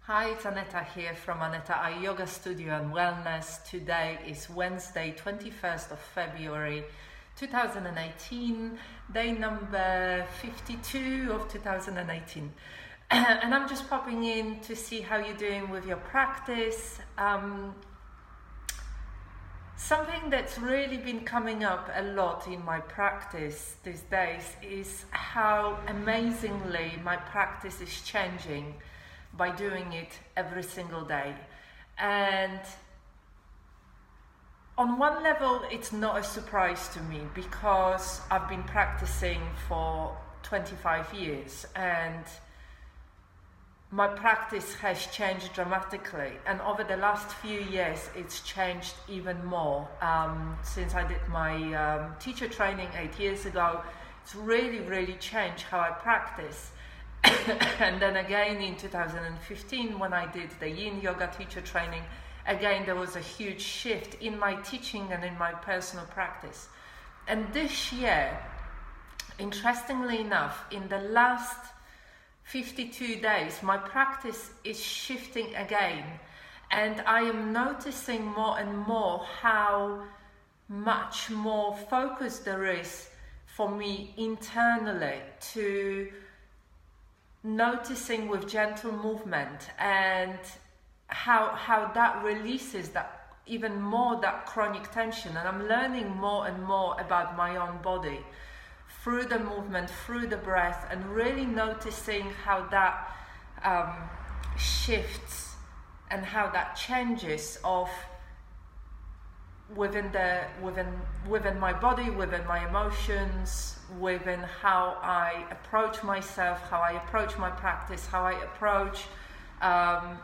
Hi, it's Aneta here from Aneta Eye Yoga Studio and Wellness. Today is Wednesday, 21st of February 2018, day number 52 of 2018. And I'm just popping in to see how you're doing with your practice. Something that's really been coming up a lot in my practice these days is how amazingly my practice is changing by doing it every single day. And on one level, it's not a surprise to me because I've been practicing for 25 years and my practice has changed dramatically, and over the last few years it's changed even more. Since I did my teacher training 8 years ago, it's really changed how I practice. And then again in 2015 when I did the Yin Yoga teacher training, again there was a huge shift in my teaching and in my personal practice. And this year, interestingly enough, in the last 52 days, my practice is shifting again, and I am noticing more and more how much more focus there is for me internally to noticing with gentle movement, and how that releases that even more that chronic tension. And I'm learning more and more about my own body through the movement, through the breath, and really noticing how that shifts and how that changes of within my body, within my emotions, within how I approach myself, how I approach my practice, how I approach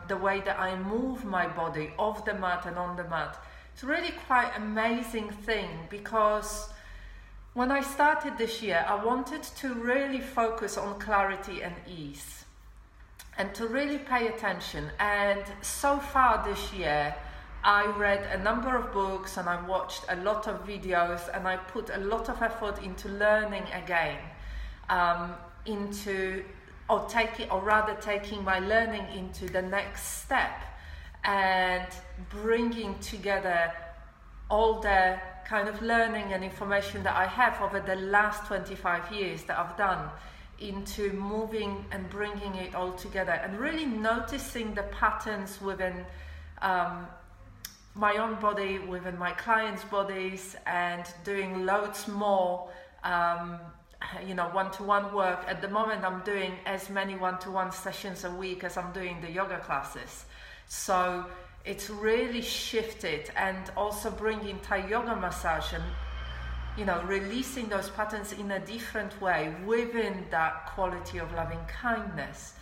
the way that I move my body off the mat and on the mat. It's really quite an amazing thing, because when I started this year, I wanted to really focus on clarity and ease and to really pay attention. And so far this year, I read a number of books and I watched a lot of videos, and I put a lot of effort into learning again, taking my learning into the next step and bringing together all the kind of learning and information that I have over the last 25 years that I've done into moving and bringing it all together, and really noticing the patterns within my own body, within my clients' bodies, and doing loads more one-to-one work. At the moment I'm doing as many one-to-one sessions a week as I'm doing the yoga classes, so it's really shifted. And also bringing Thai yoga massage and releasing those patterns in a different way within that quality of loving kindness.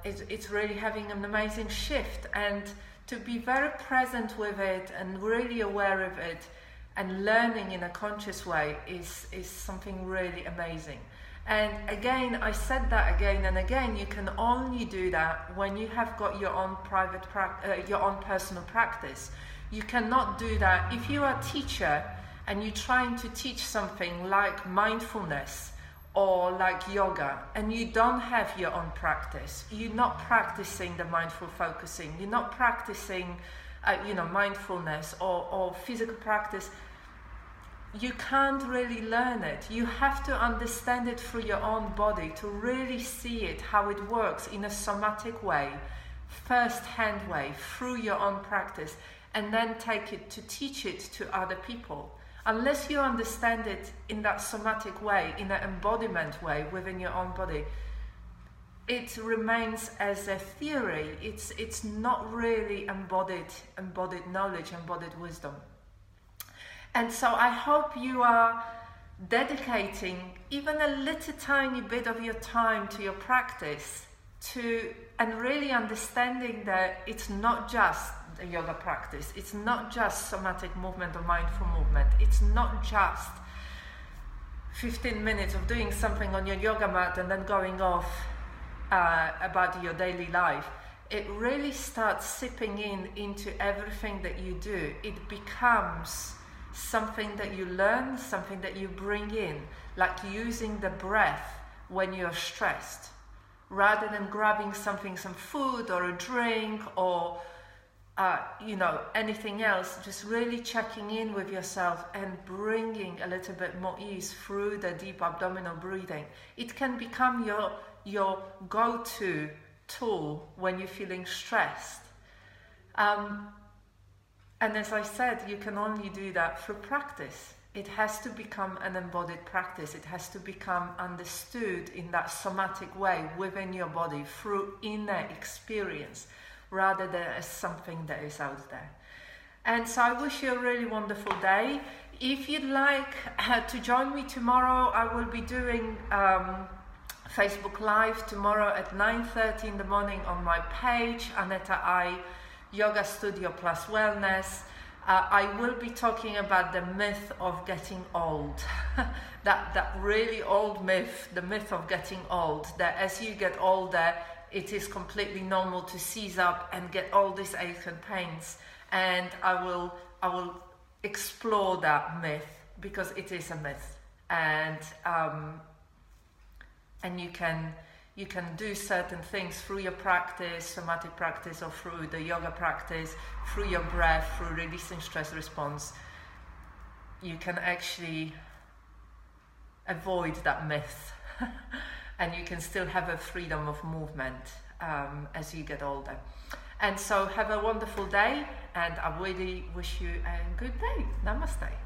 It's really having an amazing shift, and to be very present with it and really aware of it and learning in a conscious way is something really amazing. And again, I said that again and again, you can only do that when you have got your own your own personal practice. You cannot do that if you are a teacher and you're trying to teach something like mindfulness or like yoga, and you don't have your own practice. You're not practicing the mindful focusing. You're not practicing, mindfulness or physical practice. You can't really learn it. You have to understand it through your own body to really see it, how it works in a somatic way, first-hand way, through your own practice, and then take it to teach it to other people. Unless you understand it in that somatic way, in an embodiment way within your own body, it remains as a theory. It's not really embodied knowledge, embodied wisdom. And so I hope you are dedicating even a little tiny bit of your time to your practice, and really understanding that it's not just a yoga practice, it's not just somatic movement or mindful movement, it's not just 15 minutes of doing something on your yoga mat and then going off about your daily life. It really starts sipping into everything that you do. It becomes something that you learn, something that you bring in, like using the breath when you're stressed. rather than grabbing something, some food or a drink or anything else. Just really checking in with yourself and bringing a little bit more ease through the deep abdominal breathing. It can become your go-to tool when you're feeling stressed. And as I said, you can only do that through practice. It has to become an embodied practice. It has to become understood in that somatic way within your body through inner experience, rather than as something that is out there. And so I wish you a really wonderful day. If you'd like to join me tomorrow, I will be doing Facebook Live tomorrow at 9:30 in the morning on my page, Aneta I Yoga Studio Plus Wellness. I will be talking about the myth of getting old. that really old myth, the myth of getting old, that as you get older, it is completely normal to seize up and get all these aches and pains. And I will explore that myth, because it is a myth. And you can do certain things through your practice, somatic practice, or through the yoga practice, through your breath, through releasing stress response. You can actually avoid that myth. And you can still have a freedom of movement as you get older. And so have a wonderful day, and I really wish you a good day. Namaste.